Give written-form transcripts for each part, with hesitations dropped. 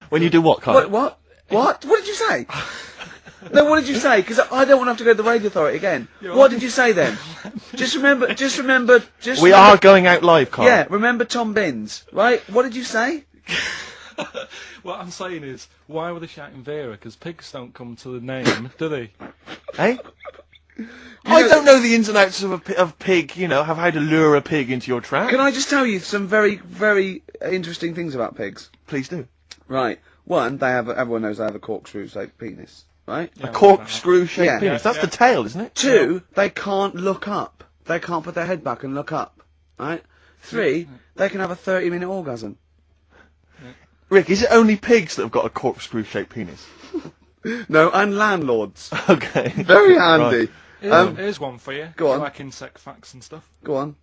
When you do what, Carl? What? What did you say? No, what did you say? Because I don't want to have to go to the radio authority again. What did you say then? Just remember. We are going out live, Carl. Yeah, remember Tom Binns, right? What did you say? What I'm saying is, why were they shouting Vera? Because pigs don't come to the name, do they? Hey? I don't know the ins and outs of pig, have how to lure a pig into your trap. Can I just tell you some very, very interesting things about pigs? Please do. Right. One, everyone knows they have a corkscrew-shaped penis, right? A corkscrew-shaped penis. That's the tail, isn't it? Two, they can't look up. They can't put their head back and look up, right? Three, they can have a 30-minute orgasm. Rick, is it only pigs that have got a corkscrew-shaped penis? No, and landlords. Okay. Very handy. Right. Here's one for you. Go on. Like insect facts and stuff. Go on.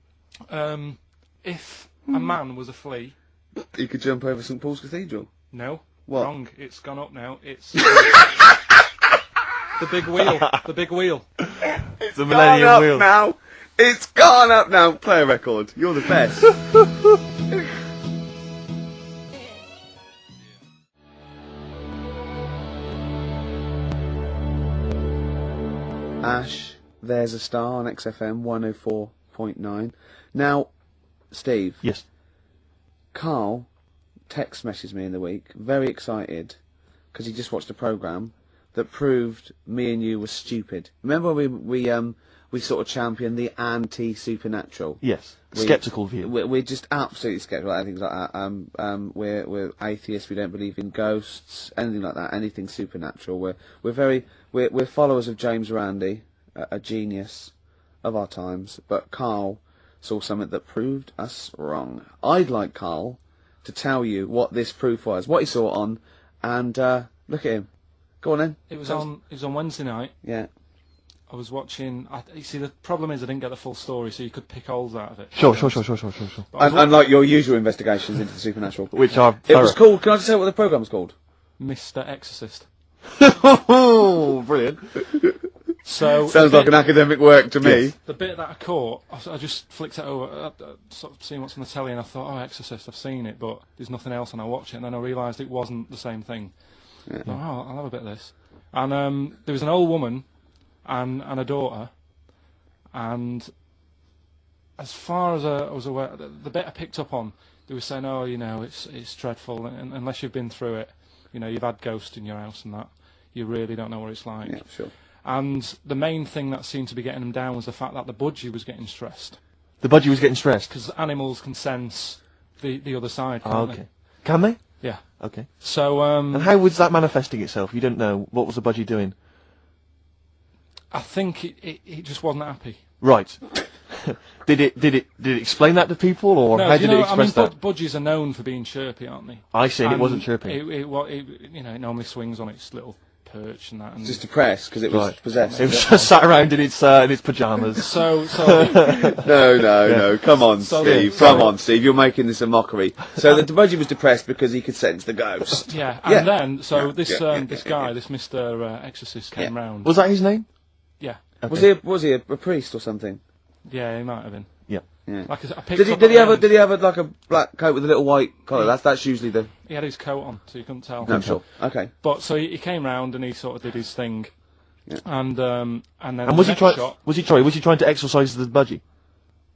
If a man was a flea... He could jump over St Paul's Cathedral. No. What? Wrong. It's gone up now. It's... the big wheel. The big wheel. It's the Millennium Wheel. Now. It's gone up now. Play a record. You're the best. Ash, there's a star on XFM 104.9. Now, Steve. Yes. Carl text messaged me in the week, very excited, because he just watched a programme that proved me and you were stupid. Remember we sort of championed the anti-supernatural? Yes. Sceptical view. We're just absolutely sceptical about things like that. We're atheists. We don't believe in ghosts, anything like that. Anything supernatural. We're followers of James Randi, a genius of our times. But Carl saw something that proved us wrong. I'd like Carl to tell you what this proof was, what he saw it on, and look at him. Go on then. It was on Wednesday night. Yeah. I was watching. You see, the problem is I didn't get the full story, so you could pick holes out of it. Sure. Unlike your usual investigations into the supernatural, which are it was called. Can I just say what the programme was called? Mr. Exorcist. Oh, brilliant! So sounds like an academic work to me. Yes. The bit that I caught, I just flicked it over, sort of seeing what's on the telly, and I thought, oh, Exorcist, I've seen it, but there's nothing else, and I watch it, and then I realised it wasn't the same thing. Yeah. I thought, oh, I'll have a bit of this. And there was an old woman and a daughter, and as far as I was aware, the bit I picked up on, they were saying, oh, it's dreadful, and unless you've been through it, you've had ghosts in your house and that, you really don't know what it's like. Yeah, sure. And the main thing that seemed to be getting them down was the fact that the budgie was getting stressed. The budgie was getting stressed? Because animals can sense the other side, can't okay. they? Can they? Yeah. Okay. So, and how was that manifesting itself? You don't know. What was the budgie doing? I think it just wasn't happy. Right. Did it explain that to people, or how did it express that? Budgies are known for being chirpy, aren't they? I see, and it wasn't chirpy. It normally swings on its little perch and that. And just depressed because it was possessed. It was just sat around in its pajamas. So no. Come on, Steve. Come on, Steve. You're making this a mockery. So the budgie was depressed because he could sense the ghost. Yeah, and then this guy, this Mr. Exorcist, came round. Was that his name? Yeah. Okay. Was he a priest or something? Yeah, he might have been. Yeah. Like did he have like a black coat with a little white collar? That's usually the. He had his coat on, so you couldn't tell. No, sure. Okay. But so he came round and he sort of did his thing, and then. And was he trying to exorcise the budgie?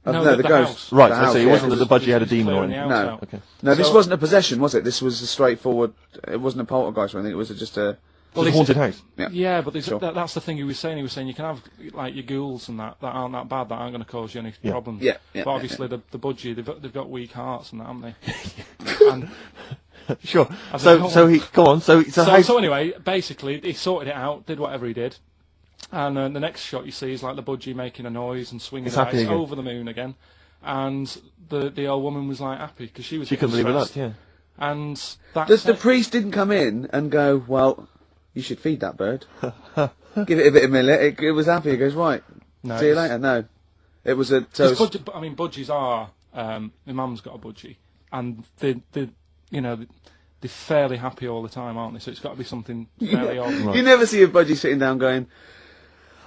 No, the ghost. Right. I see. It wasn't that the budgie had a demon on it. No. Okay. No, this wasn't a possession, was it? This was a straightforward. It wasn't a poltergeist or anything. It was just a. Well, a haunted house. Yeah, but that's the thing he was saying. He was saying you can have like your ghouls and that aren't that bad, that aren't going to cause you any problems. Yeah. But obviously the budgie, they've got weak hearts and that, haven't they? And sure. So anyway, basically he sorted it out, did whatever he did, and the next shot you see is like the budgie making a noise and swinging the dice over the moon again, and the old woman was like happy because she couldn't believe it. Yeah. And the priest didn't come in and go, well, you should feed that bird. Give it a bit of millet. It was happy. It goes, right. No, see you later. No. It was a... budgies are... my mum's got a budgie. And they're fairly happy all the time, aren't they? So it's got to be something fairly odd. Right. You never see a budgie sitting down going,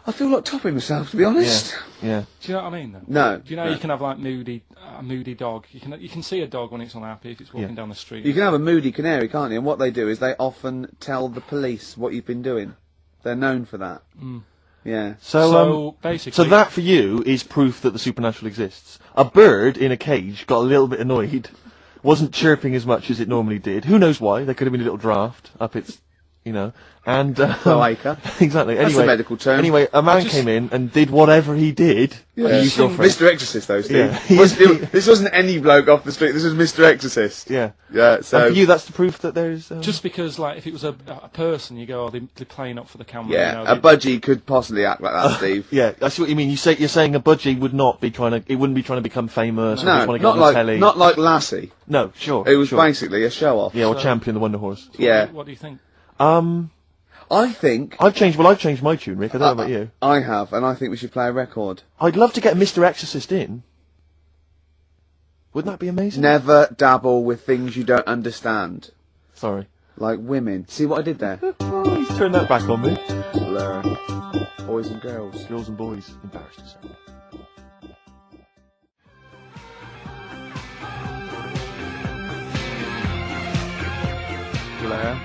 I feel like topping myself, to be honest. Yeah. Do you know what I mean? Though? No. Do you know you can have like a moody dog? You can see a dog when it's unhappy if it's walking down the street. You can have a moody canary, can't you? And what they do is they often tell the police what you've been doing. They're known for that. Mm. Yeah. So basically, so that for you is proof that the supernatural exists. A bird in a cage got a little bit annoyed, wasn't chirping as much as it normally did. Who knows why? There could have been a little draft up its, and Cloaca. Exactly. That's Anyway, a medical term. Anyway, a man came in and did whatever he did. Yeah. And you feel Mr. Exorcist, though, Steve. Yeah. This wasn't any bloke off the street. This was Mr. Exorcist. Yeah. Yeah. So and for you, that's the proof that there's. just because, like, if it was a person, you go, they're playing up for the camera. yeah, a budgie could possibly act like that, Steve. Yeah, I see what you mean. You're saying a budgie would not be it wouldn't be trying to become famous. No, or trying to get not on the telly. not like Lassie. No, sure. It was sure. basically a show off. Yeah, or Champion the Wonder Horse. Yeah. What do you think? I think I've changed my tune, Rick. I don't know about you. I have, and I think we should play a record. I'd love to get Mr. Exorcist in. Wouldn't that be amazing? Never dabble with things you don't understand, Sorry. like women. See what I did there? Please turn that back on me. Blur. Boys and girls. Girls and boys, embarrassed to say. Blur.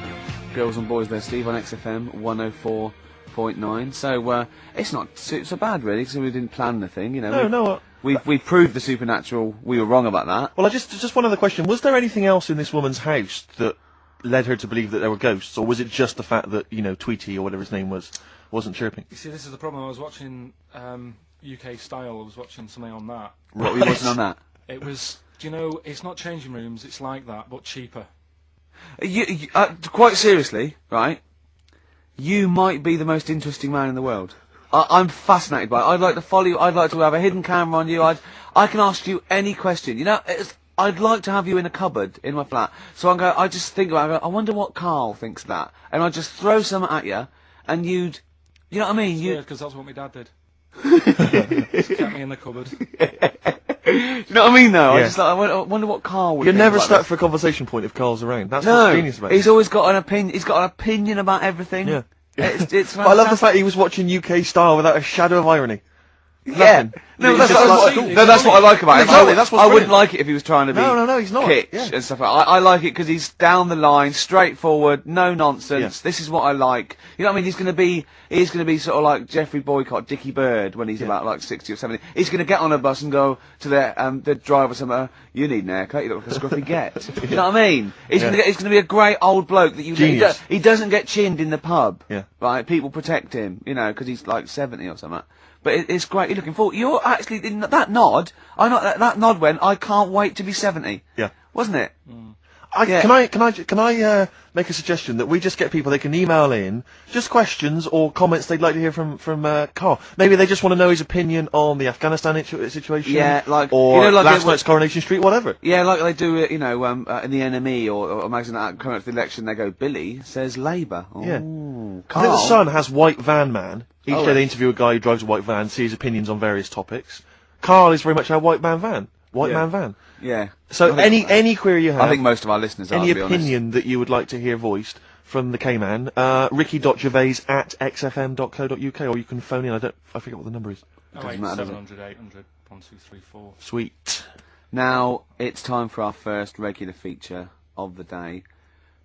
Girls and boys there, Steve, on XFM 104.9. So it's not so bad, really, because we didn't plan the thing. No. We've proved the supernatural. We were wrong about that. Well, just one other question. Was there anything else in this woman's house that led her to believe that there were ghosts, or was it just the fact that, Tweety, or whatever his name was, wasn't chirping? You see, this is the problem. I was watching UK Style. I was watching something on that. What were you watching on that? It was, it's not changing rooms. It's like that, but cheaper. Quite seriously, right? You might be the most interesting man in the world. I'm fascinated by it. I'd like to follow you. I'd like to have a hidden camera on you. I can ask you any question. I'd like to have you in a cupboard in my flat. So I just think about it. I wonder what Carl thinks of that. And I'd just throw something at you, and you'd, you know what I mean? Yeah, because that's what my dad did. Just kept me in the cupboard. Do you know what I mean, though? Yeah. I wonder what Carl would You're think never about stuck this. for a conversation point if Carl's around. That's No, what's genius about he's it. always got an opinion. He's got an opinion about everything. Yeah. It's But I love the fact he was watching UK Style without a shadow of irony. Yeah. Nothing. No, He's that's, just what, like- no, that's what I like about him. Exactly, that's what's I wouldn't brilliant. like it if he was trying to be No, he's not. kitsch Yeah. and stuff like that. I like it because he's down the line, straightforward, no nonsense. Yeah. This is what I like. You know what I mean? He's going to be sort of like Jeffrey Boycott, Dickie Bird when he's about like 60 or 70. He's going to get on a bus and go to the driver somewhere. You need an haircut. You look like a scruffy get. You know what I mean? He's going to be a great old bloke that Genius. he doesn't get chinned in the pub. Yeah. Right? People protect him. Because he's like 70 or something. But it's great. You're looking forward. You're actually in that nod. That nod went. I can't wait to be 70. Yeah. Wasn't it? Can I make a suggestion that we just get people, they can email in just questions or comments they'd like to hear from Carl. Maybe they just want to know his opinion on the Afghanistan situation. Yeah, like or like last night's Coronation Street, whatever. Yeah, like they do it. In the NME or magazine that coming up to the election, they go, Billy says Labour. Oh, Yeah. Carl. I think the Sun has White Van Man. Each Oh, day they right. interview a guy who drives a white van, see his opinions on various topics. Carl is very much our white man van. White Yeah. man van. Yeah. So any query you have, I think most of our listeners are. any to be honest. opinion that you would like to hear voiced from the K-Man, ricky.gervais@xfm.co.uk, or you can phone in. I forget what the number is. Oh, matter, does it? 700 800 1234. Sweet. Now it's time for our first regular feature of the day.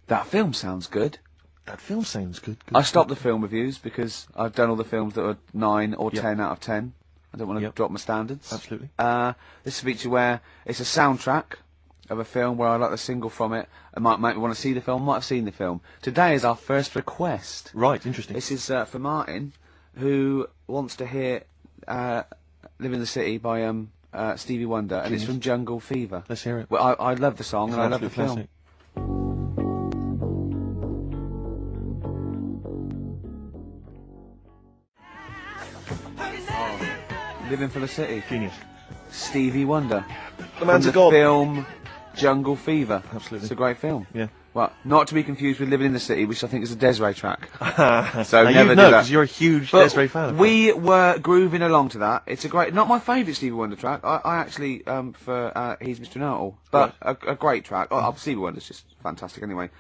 That film sounds good. That film sounds good. I stopped the film reviews because I've done all the films that are 9 or Yep. 10 out of 10. I don't want to Yep. drop my standards. Absolutely. This is a feature where it's a soundtrack of a film where I like the single from it. I might want to see the film, might have seen the film. Today is our first request. Right, interesting. This is for Martin, who wants to hear "Live in the City" by Stevie Wonder, and it's Genius. from Jungle Fever. Let's hear it. Well, I love the song It's and I an love the absolute film. classic. Living for the City. Genius. Stevie Wonder. The man's from a the god. film Jungle Fever. Absolutely. It's a great film. Yeah. Well, not to be confused with Living in the City, which I think is a Desiree track. So never you do know, that. because you're a huge But Desiree fan. of we were grooving along to that. It's a great, not my favourite Stevie Wonder track. I actually for He's Mr. Know-It-All, but a great track. Oh, Stevie Wonder's just fantastic anyway.